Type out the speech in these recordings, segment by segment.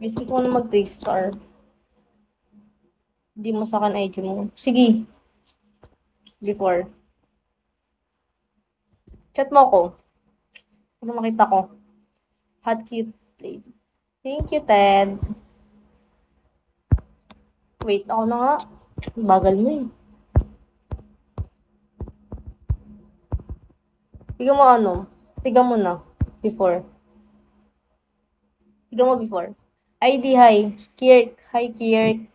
Gusto ko na mag 3-star. Hindi mo sa akin IG mo. Sige. Before. Chat mo ako. Ano makita ko? Hot cute lady. Thank you, Ted. Wait, ako na nga. Bagal mo eh. Tiga mo ano? Tiga mo na. Before. Tiga mo before. ID, hi. Kirk. Hi, Kirk.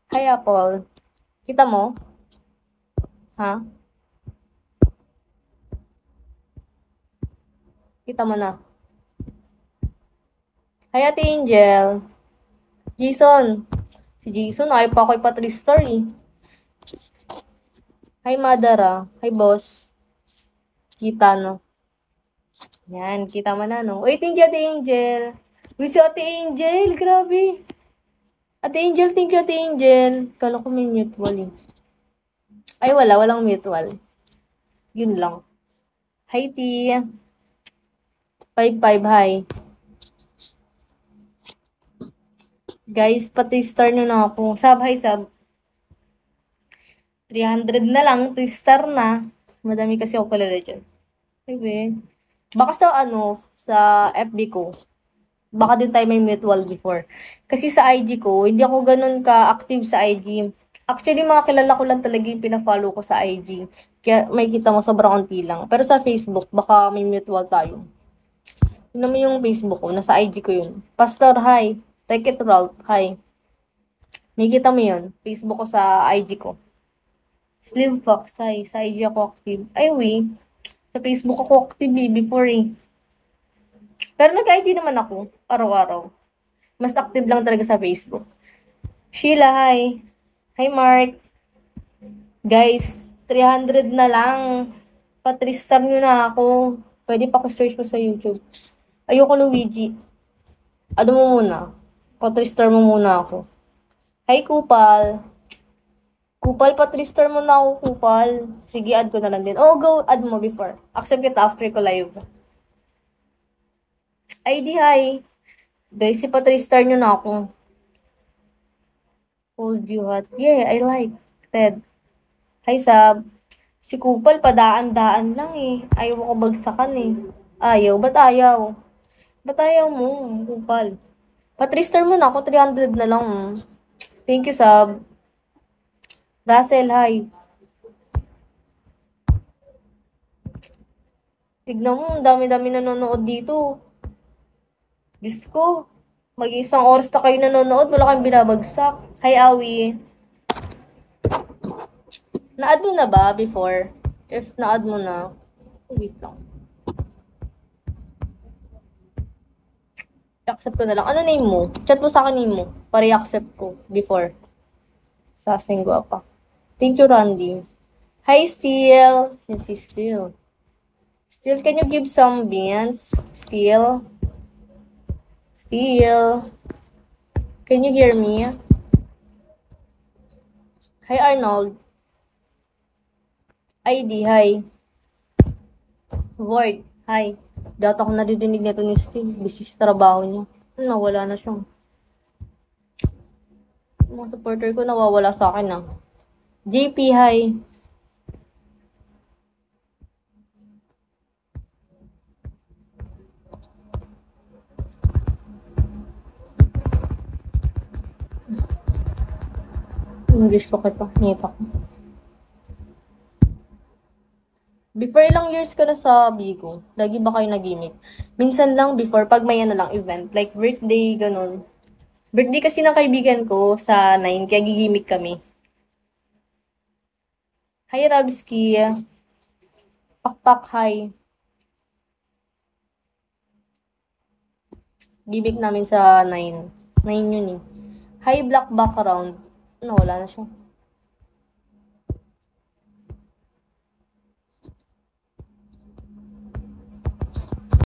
Hi, Apple. Kita mo? Ha? Kita mo na. Hi, Ate Angel. Jason. Si Jason, ayaw pa ako ipa-3-star eh. Hi, Madara. Hi, boss. Kita, no? Yan, kita mo na, no? Uy, thank you, Ate Angel. Uy, si Ate Angel, grabe. Ate Angel, thank you, Ate Angel. Kala ko may mutual eh. Ay, walang mutual. Yun lang. Hi, T. 5-5, hi. Guys, pati star nyo na ako. Sub, hi, sub. 300 na lang, 3-star na. Madami kasi ako pala dyan. Ay, baka sa sa FB ko, baka din tayo may mutual before. Kasi sa IG ko, hindi ako ganun ka-active sa IG. Actually, mga kilala ko lang talaga yung pina-follow ko sa IG. Kaya may kita mo sobrang konti lang. Pero sa Facebook, baka may mutual tayo. Yun naman yung Facebook ko, nasa IG ko yun. Pastor, hi. Take it, Ralph, hi. May kita mo yun. Facebook ko sa IG ko. Slim Fox, hi. Sa IG ako active. Ay, sa Facebook ako active before eh. Pero nag-IG naman ako, araw-araw. Mas active lang talaga sa Facebook. Sheila, hi. Hi, Mark. Guys, 300 na lang. Pa-3-star nyo na ako. Pwede pa ko-search mo sa YouTube. Ayoko, Luigi. Ano mo muna? Pa-3-star mo muna ako. Hi, Kupal. Kupal, pa-3-star mo na ako, Kupal. Sige, add ko na lang din. Oh, go, add mo before. Accept kita after ko live. ID, hi. Guys, pa-3-star nyo na ako. Hold you hot. Yeah, I like. Ted. Hi, Sab. Si Kupal, padaan-daan lang eh. Ayaw ko bagsakan eh. Ayaw? Ba't ayaw? Ba't ayaw mo, Kupal? Pa-3-star mo na ako, 300 na lang. Thank you, Sab. Russell, hi. Tignan mo, dami-dami nanonood dito. Diyos ko, mag-isang oras na kayo nanonood, wala kayong binabagsak. Hi, Awi. Na-add mo na ba before? If na-add mo na, wait lang. I-accept ko na lang. Ano name mo? Chat mo sa akin name mo. Para i-accept ko before. Sasinggo pa. Thank you, Randy. Hi, Steel. Let's see, Steel. Steel, can you give some beans? Steel. Steel. Can you hear me? Hi, Arnold. ID, hi. Word, hi. Dati ako nadidinig nito ni Steve. Busy sa trabaho niya. Nawala na siya. Mga supporter ko nawawala sa akin ah. JP, hi. English ko kita. Nita ko. Before ilang years ka na sa Bigo, lagi ba kayo nag-gimmick? Minsan lang before, pag may lang event, like birthday, ganun. Birthday kasi ng kaibigan ko sa 9, kaya gigimik kami. Hi, Rabski. Pakpak, hi. Gimik namin sa 9. 9 yun eh. Hi, black background. Nawala na siya.